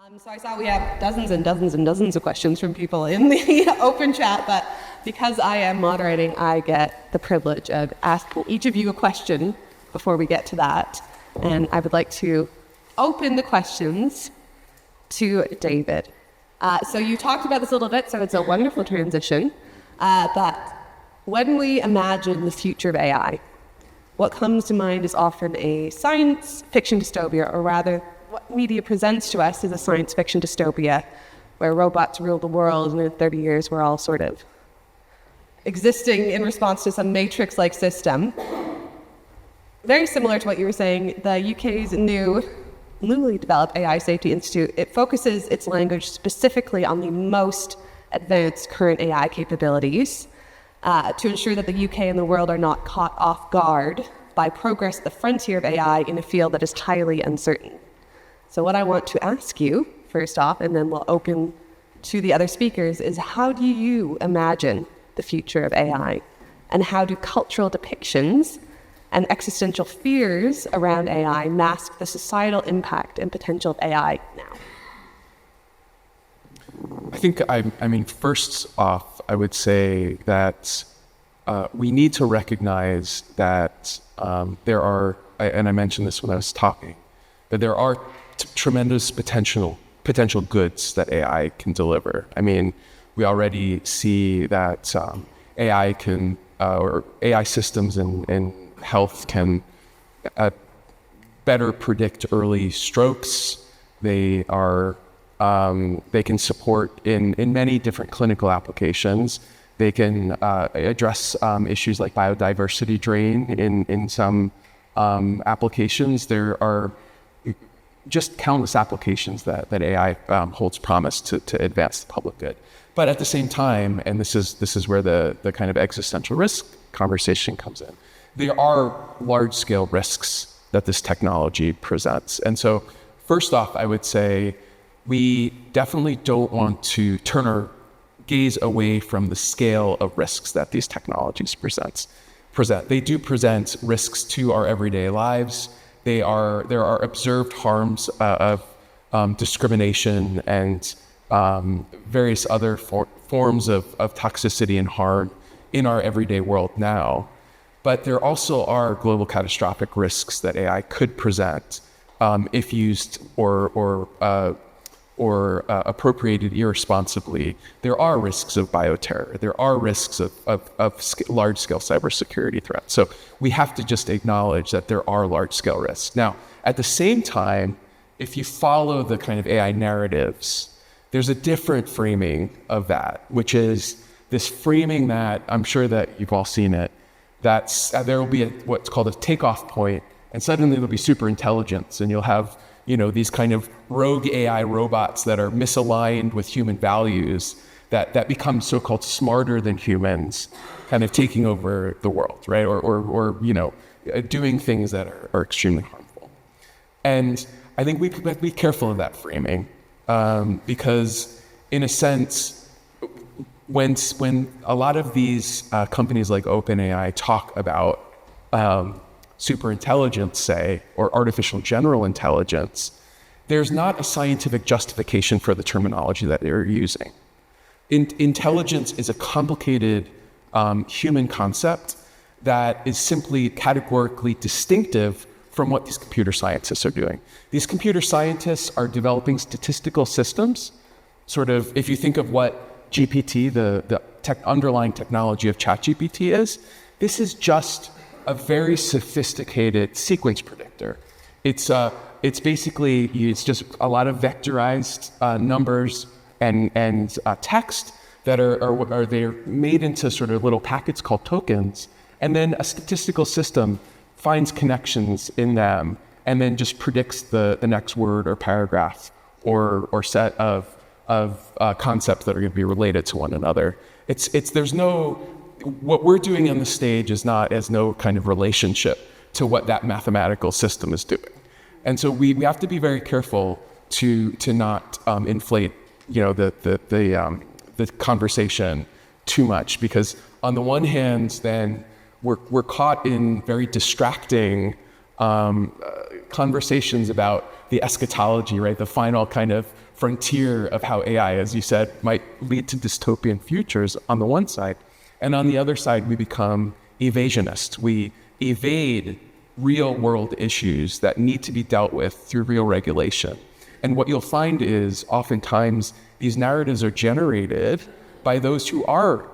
So I saw we have dozens and dozens and dozens of questions from people in the open chat, but because I am moderating, I get the privilege of asking each of you a question before we get to that. And I would like to open the questions to David. So you talked about this a little bit, so it's a wonderful transition. But when we imagine the future of AI, what comes to mind is often a science fiction dystopia, or rather, what media presents to us is a science fiction dystopia where robots rule the world, and in 30 years we're all sort of existing in response to some matrix-like system. Very similar to what you were saying, the UK's newly developed AI Safety Institute, it focuses its language specifically on the most advanced current AI capabilities to ensure that the UK and the world are not caught off guard by progress at the frontier of AI in a field that is highly uncertain. So what I want to ask you, first off, and then we'll open to the other speakers, is how do you imagine the future of AI? And how do cultural depictions and existential fears around AI mask the societal impact and potential of AI now? I think, first off, I would say that we need to recognize that there are, and I mentioned this when I was talking, that there are tremendous potential goods that AI can deliver. I mean, we already see that AI can, or AI systems in health can better predict early strokes. They can support in many different clinical applications. They can address issues like biodiversity drain in some applications. There are just countless applications that AI holds promise to advance the public good. But at the same time, and this is where the kind of existential risk conversation comes in, there are large-scale risks that this technology presents. And so first off, I would say we definitely don't want to turn our gaze away from the scale of risks that these technologies present. They do present risks to our everyday lives. There are observed harms of discrimination and various other forms of toxicity and harm in our everyday world now. But there also are global catastrophic risks that AI could present if used or appropriated irresponsibly. There are risks of bioterror. There are risks of large-scale cybersecurity threats. So we have to just acknowledge that there are large-scale risks. Now, at the same time, if you follow the kind of AI narratives, there's a different framing of that, which is this framing that I'm sure that you've all seen it, that there will be what's called a takeoff point, and suddenly there'll be super intelligence, and you'll have these kind of rogue AI robots that are misaligned with human values that become so-called smarter than humans, kind of taking over the world, right? Or doing things that are extremely harmful. And I think we have to be careful of that framing because, in a sense, when a lot of these companies like OpenAI talk about superintelligence, say, or artificial general intelligence, there's not a scientific justification for the terminology that they're using. Intelligence is a complicated human concept that is simply categorically distinctive from what these computer scientists are doing. These computer scientists are developing statistical systems, sort of, if you think of what GPT, the underlying technology of ChatGPT is, this is just a very sophisticated sequence predictor. It's basically, it's just a lot of vectorized numbers and text that are they're made into sort of little packets called tokens, and then a statistical system finds connections in them and then just predicts the next word or paragraph or set of concepts that are going to be related to one another. What we're doing on the stage has no kind of relationship to what that mathematical system is doing. And so we have to be very careful to not inflate the conversation too much, because on the one hand, then we're caught in very distracting conversations about the eschatology, right? The final kind of frontier of how AI, as you said, might lead to dystopian futures on the one side. And on the other side, we become evasionists. We evade real world issues that need to be dealt with through real regulation. And what you'll find is oftentimes these narratives are generated by those who are,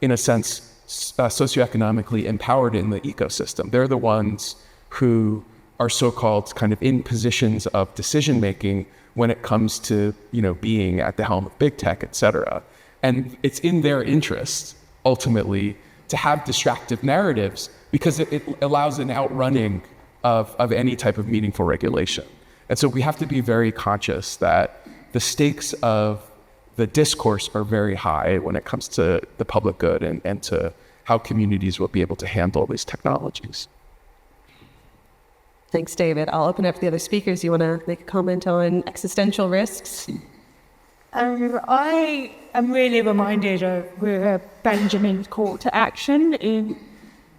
in a sense, socioeconomically empowered in the ecosystem. They're the ones who are so-called kind of in positions of decision-making when it comes to, being at the helm of big tech, et cetera. And it's in their interest, ultimately, to have distractive narratives because it allows an outrunning of any type of meaningful regulation. And so we have to be very conscious that the stakes of the discourse are very high when it comes to the public good and to how communities will be able to handle these technologies. Thanks, David. I'll open up to the other speakers. You want to make a comment on existential risks? I am really reminded of Benjamin's call to action in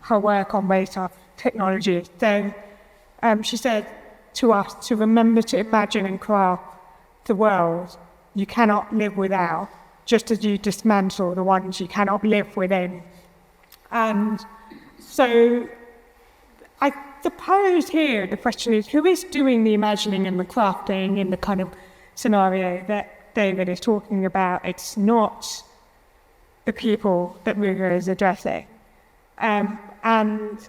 her work on waste of technology. So she said to us to remember to imagine and craft the world you cannot live without, just as you dismantle the ones you cannot live within. And so I suppose here the question is, who is doing the imagining and the crafting in the kind of scenario that David is talking about? It's not the people that Ruger is addressing. And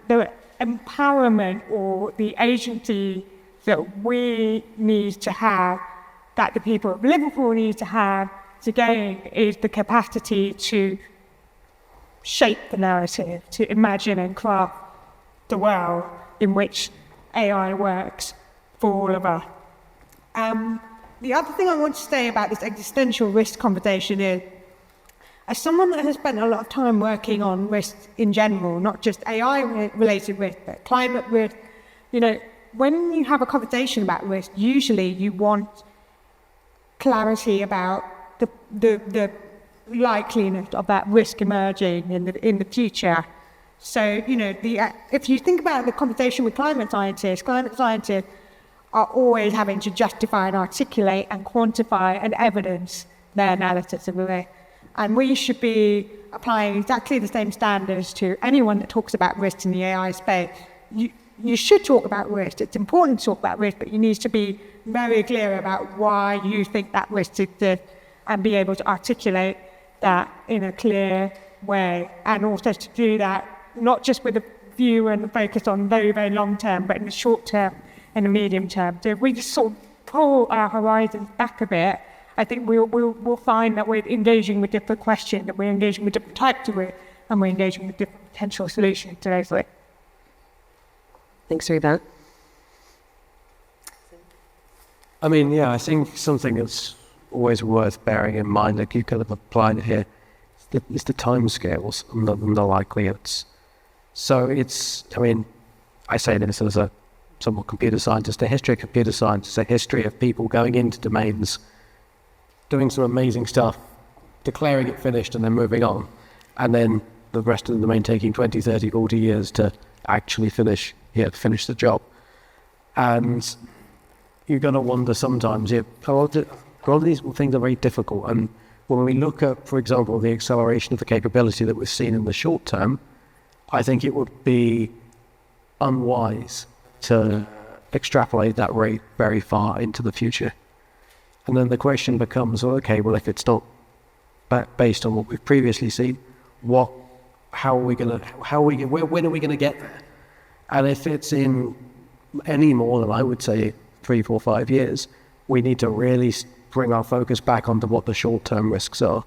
the empowerment or the agency that we need to have, that the people of Liverpool need to have to gain, is the capacity to shape the narrative, to imagine and craft the world in which AI works for all of us. The other thing I want to say about this existential risk conversation is, as someone that has spent a lot of time working on risk in general, not just AI-related risk, but climate risk, when you have a conversation about risk, usually you want clarity about the likeliness of that risk emerging in the future. So, if you think about the conversation with climate scientists are always having to justify and articulate and quantify and evidence their analysis of risk. And we should be applying exactly the same standards to anyone that talks about risk in the AI space. You should talk about risk. It's important to talk about risk, but you need to be very clear about why you think that risk exists and be able to articulate that in a clear way. And also to do that, not just with a view and focus on very, very long term, but in the short term and the medium term. So if we just sort of pull our horizons back a bit, I think we'll find that we're engaging with different questions, that we're engaging with different types of risk, and we're engaging with different potential solutions to those risks. Thanks, Reba. I think something that's always worth bearing in mind, that you could have applied here, is the timescales and the likelihoods. So I say this as a somewhat computer scientist, a history of computer science is a history of people going into domains, doing some amazing stuff, declaring it finished and then moving on. And then the rest of the domain taking 20, 30, 40 years to actually finish the job. And you're going to wonder sometimes, a lot of these things are very difficult. And when we look at, for example, the acceleration of the capability that we've seen in the short term, I think it would be unwise to extrapolate that rate very far into the future. And then the question becomes, well, if it's not based on what we've previously seen, when are we going to get there? And if it's in any more than, I would say, 3, 4, 5 years, we need to really bring our focus back onto what the short-term risks are,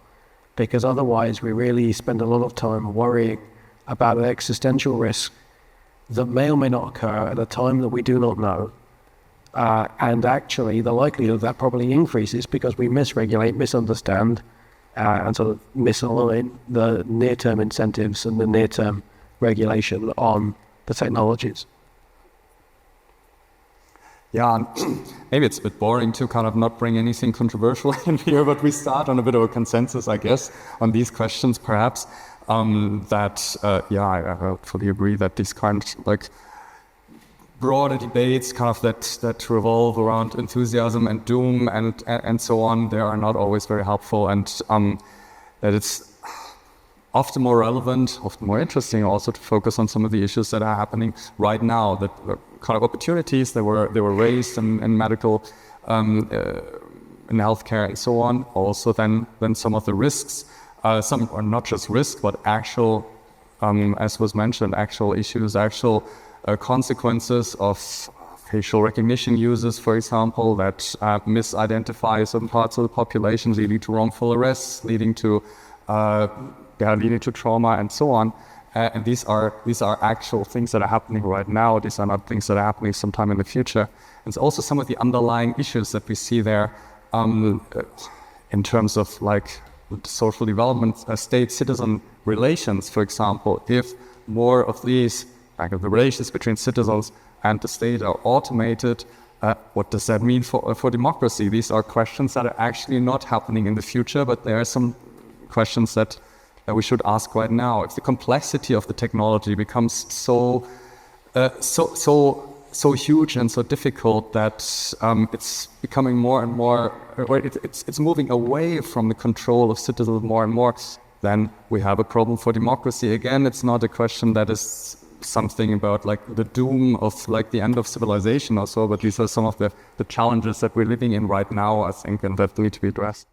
because otherwise we really spend a lot of time worrying about an existential risk that may or may not occur at a time that we do not know. And actually, the likelihood of that probably increases because we misregulate, misunderstand, and sort of misalign the near-term incentives and the near-term regulation on the technologies. Yeah, maybe it's a bit boring to kind of not bring anything controversial in here, but we start on a bit of a consensus, I guess, on these questions, perhaps. I fully agree that these kind of, broader debates kind of that revolve around enthusiasm and doom and so on, they are not always very helpful, and that it's often more relevant, often more interesting also to focus on some of the issues that are happening right now, that kind of opportunities that were raised in medical, in healthcare and so on. Also then some of the risks, some are not just risks, but actual, as was mentioned, actual issues, actual consequences of facial recognition users, for example, that misidentify certain parts of the population, leading to wrongful arrests, leading to trauma and so on. And these are actual things that are happening right now. These are not things that are happening sometime in the future. It's also some of the underlying issues that we see there in terms of like social development, state-citizen relations, for example. If more of these, like the relations between citizens and the state are automated, what does that mean for democracy? These are questions that are actually not happening in the future, but there are some questions that we should ask right now. If the complexity of the technology becomes so huge and so difficult that it's becoming more and more, or it's moving away from the control of citizens more and more, then we have a problem for democracy. Again, it's not a question that is something about like the doom of like the end of civilization or so, but these are some of the challenges that we're living in right now, I think, and that need to be addressed.